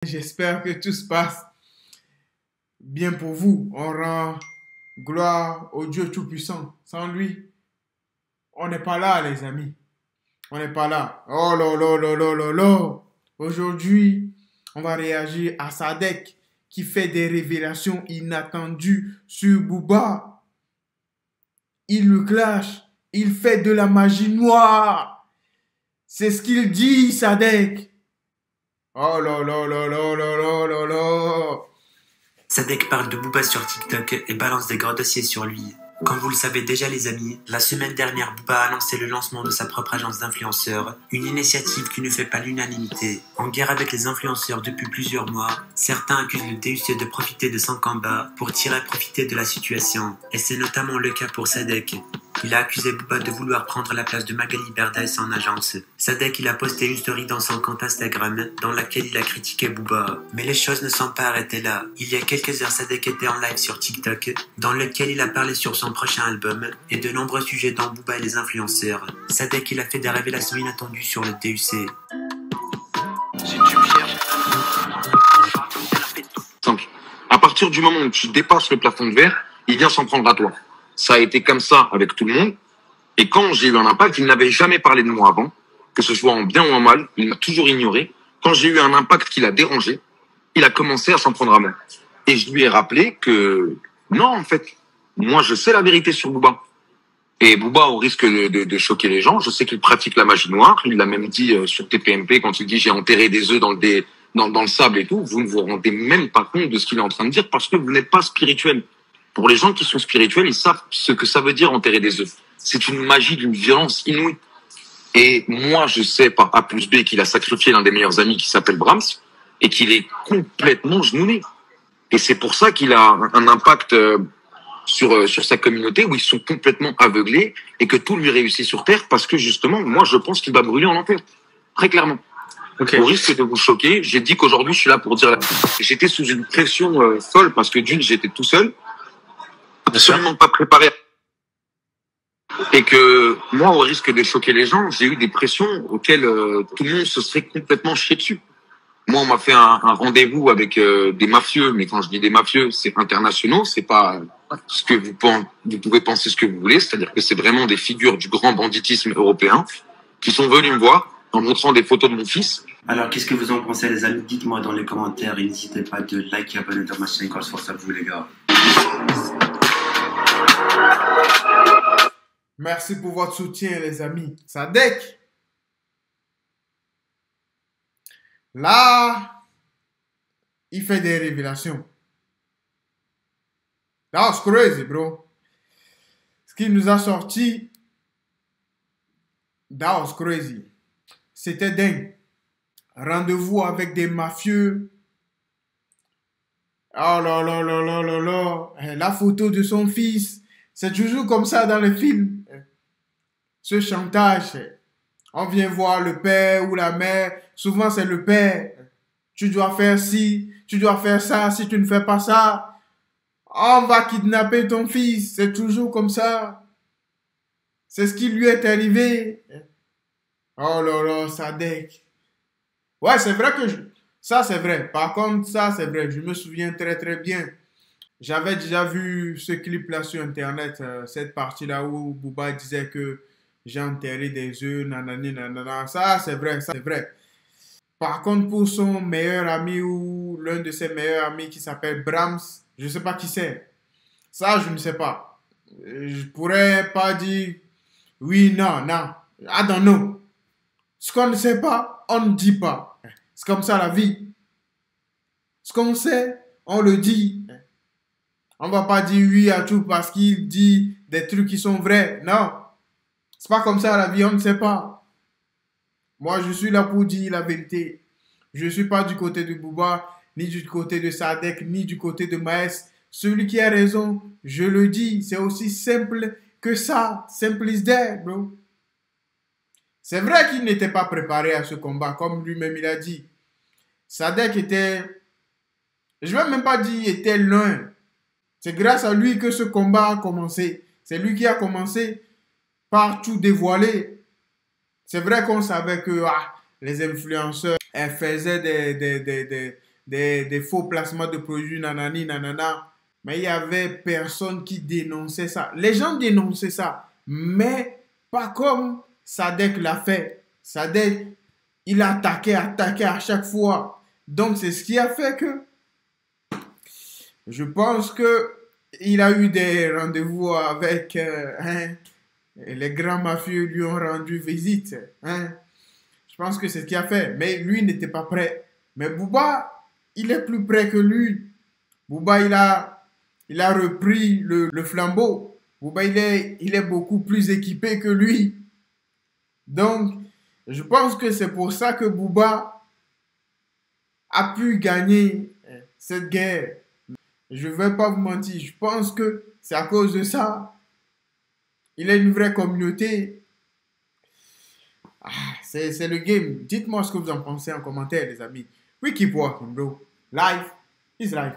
J'espère que tout se passe bien pour vous. On rend gloire au Dieu Tout-Puissant. Sans lui, on n'est pas là, les amis. On n'est pas là. Oh là là là là là là. Aujourd'hui, on va réagir à Sadek qui fait des révélations inattendues sur Booba. Il le clash. Il fait de la magie noire. C'est ce qu'il dit, Sadek. Oh là là là là là là là là. Sadek parle de Booba sur TikTok et balance des gros dossiers sur lui. Comme vous le savez déjà les amis, la semaine dernière Booba a annoncé le lancement de sa propre agence d'influenceurs, une initiative qui ne fait pas l'unanimité. En guerre avec les influenceurs depuis plusieurs mois, certains accusent le DUC de profiter de son combat pour tirer profiter de la situation. Et c'est notamment le cas pour Sadek. Il a accusé Booba de vouloir prendre la place de Magali Berda et son agence. Sadek il a posté une story dans son compte Instagram dans laquelle il a critiqué Booba. Mais les choses ne sont pas arrêtées là. Il y a quelques heures Sadek était en live sur TikTok dans lequel il a parlé sur son prochain album et de nombreux sujets dans Booba et les influenceurs. Sadek il a fait des révélations inattendues sur le DUC. Si tu simple. À partir du moment où tu dépasses le plafond de verre, il vient s'en prendre à toi. Ça a été comme ça avec tout le monde. Et quand j'ai eu un impact, il n'avait jamais parlé de moi avant, que ce soit en bien ou en mal, il m'a toujours ignoré. Quand j'ai eu un impact qui l'a dérangé, il a commencé à s'en prendre à moi. Et je lui ai rappelé que non, en fait, moi je sais la vérité sur Booba. Et Booba, au risque de choquer les gens, je sais qu'il pratique la magie noire. Il l'a même dit sur TPMP quand il dit j'ai enterré des œufs dans le sable et tout. Vous ne vous rendez même pas compte de ce qu'il est en train de dire parce que vous n'êtes pas spirituel. Pour les gens qui sont spirituels, ils savent ce que ça veut dire enterrer des œufs. C'est une magie d'une violence inouïe. Et moi, je sais par A plus B qu'il a sacrifié l'un des meilleurs amis qui s'appelle Brahms et qu'il est complètement genouillé. Et c'est pour ça qu'il a un impact sur sa communauté où ils sont complètement aveuglés et que tout lui réussit sur Terre parce que justement, moi, je pense qu'il va brûler en enfer. Très clairement. Okay. Au risque de vous choquer, j'ai dit qu'aujourd'hui, je suis là pour dire j'étais sous une pression folle parce que d'une, j'étais tout seul, absolument pas préparé. Et que moi, au risque de choquer les gens, j'ai eu des pressions auxquelles tout le monde se serait complètement chié dessus. Moi, on m'a fait un rendez-vous avec des mafieux, mais quand je dis des mafieux, c'est internationaux, c'est pas ce que vous pouvez penser ce que vous voulez, c'est-à-dire que c'est vraiment des figures du grand banditisme européen qui sont venus me voir en montrant des photos de mon fils. Alors, qu'est-ce que vous en pensez, les amis? Dites-moi dans les commentaires et n'hésitez pas de liker et abonner dans ma chaîne quand force à vous, les gars. Merci pour votre soutien, les amis. Sadek. Là, il fait des révélations. That was crazy, bro. Ce qu'il nous a sorti, that was crazy. C'était dingue. Rendez-vous avec des mafieux. Oh là là là là là là. La photo de son fils. C'est toujours comme ça dans les films. Ce chantage. On vient voir le père ou la mère. Souvent, c'est le père. Tu dois faire ci, tu dois faire ça. Si tu ne fais pas ça, on va kidnapper ton fils. C'est toujours comme ça. C'est ce qui lui est arrivé. Oh là là, Sadek. Ouais, c'est vrai que ça, c'est vrai. Par contre, ça, c'est vrai. Je me souviens très, très bien. J'avais déjà vu ce clip-là sur Internet. Cette partie-là où Booba disait que j'ai enterré des œufs, nanani, nanana. Ça, c'est vrai, ça, c'est vrai. Par contre, pour son meilleur ami ou l'un de ses meilleurs amis qui s'appelle Brahms, je ne sais pas qui c'est. Ça, je ne sais pas. Je pourrais pas dire oui, non, non. I don't know. Ce qu'on ne sait pas, on ne dit pas. C'est comme ça la vie. Ce qu'on sait, on le dit. On ne va pas dire oui à tout parce qu'il dit des trucs qui sont vrais. Non. C'est pas comme ça la vie, on ne sait pas. Moi, je suis là pour dire la vérité. Je ne suis pas du côté de Booba, ni du côté de Sadek, ni du côté de Maes. Celui qui a raison, je le dis. C'est aussi simple que ça. Simple is that, bro. C'est vrai qu'il n'était pas préparé à ce combat, comme lui-même il a dit. Sadek était, je ne vais même pas dire était loin. C'est grâce à lui que ce combat a commencé. C'est lui qui a commencé par tout dévoiler. C'est vrai qu'on savait que les influenceurs faisaient des faux placements de produits, nanani, nanana. Mais il y avait personne qui dénonçait ça. Les gens dénonçaient ça, mais pas comme Sadek l'a fait. Sadek, il attaquait à chaque fois. Donc, c'est ce qui a fait que je pense que il a eu des rendez-vous avec les grands mafieux lui ont rendu visite. Je pense que c'est ce qu'il a fait. Mais lui n'était pas prêt. Mais Booba, il est plus prêt que lui. Booba, il a repris le flambeau. Booba, il est beaucoup plus équipé que lui. Donc, je pense que c'est pour ça que Booba a pu gagner cette guerre. Je ne vais pas vous mentir. Je pense que c'est à cause de ça. Il a une vraie communauté. C'est le game. Dites-moi ce que vous en pensez en commentaire, les amis. We keep walking, bro. Life is life.